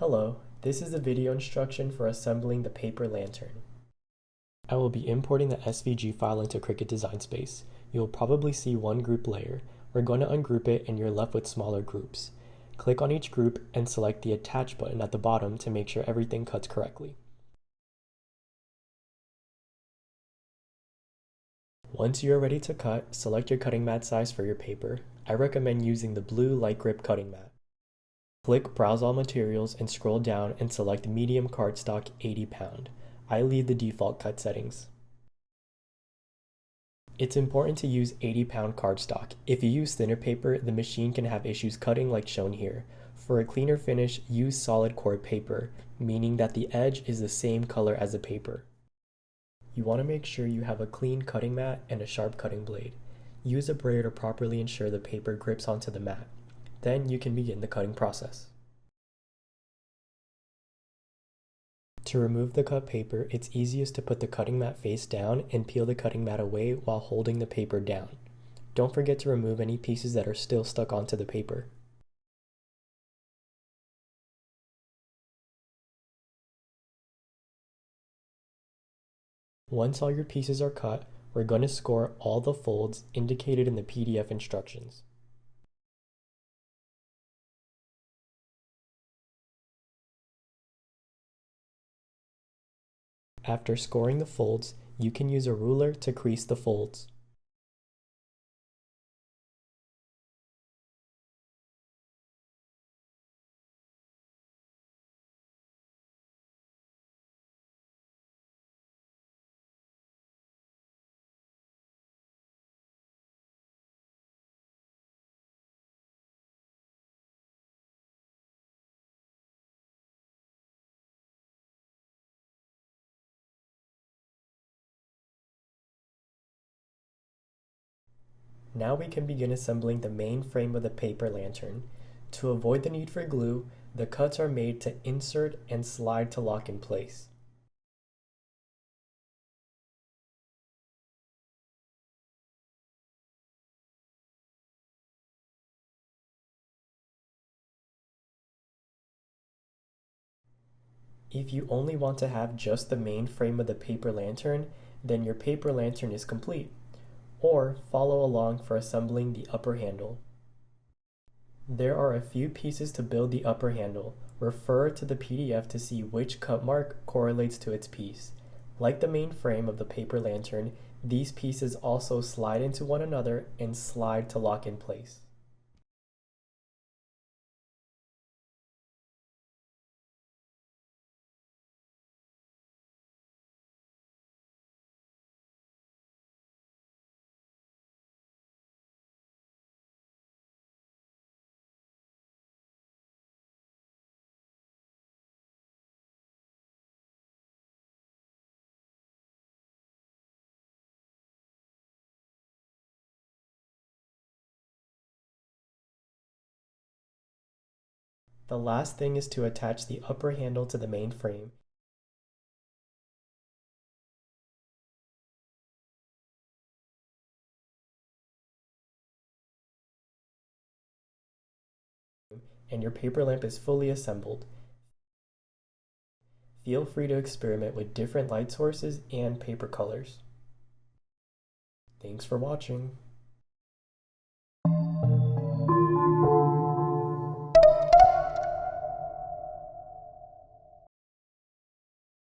Hello, this is a video instruction for assembling the paper lantern. I will be importing the SVG file into Cricut Design Space. You'll probably see one group layer. We're going to ungroup it and you're left with smaller groups. Click on each group and select the Attach button at the bottom to make sure everything cuts correctly. Once you are ready to cut, select your cutting mat size for your paper. I recommend using the blue light grip cutting mat. Click Browse All Materials and scroll down and select Medium Cardstock 80 pound. I leave the default cut settings. It's important to use 80 pound cardstock. If you use thinner paper, the machine can have issues cutting like shown here. For a cleaner finish, use solid core paper, meaning that the edge is the same color as the paper. You want to make sure you have a clean cutting mat and a sharp cutting blade. Use a brayer to properly ensure the paper grips onto the mat. Then you can begin the cutting process. To remove the cut paper, it's easiest to put the cutting mat face down and peel the cutting mat away while holding the paper down. Don't forget to remove any pieces that are still stuck onto the paper. Once all your pieces are cut, we're going to score all the folds indicated in the PDF instructions. After scoring the folds, you can use a ruler to crease the folds. Now we can begin assembling the main frame of the paper lantern. To avoid the need for glue, the cuts are made to insert and slide to lock in place. If you only want to have just the main frame of the paper lantern, then your paper lantern is complete. Or follow along for assembling the upper handle. There are a few pieces to build the upper handle. Refer to the PDF to see which cut mark correlates to its piece. Like the main frame of the paper lantern, these pieces also slide into one another and slide to lock in place. The last thing is to attach the upper handle to the main frame. And your paper lamp is fully assembled. Feel free to experiment with different light sources and paper colors. Thanks for watching.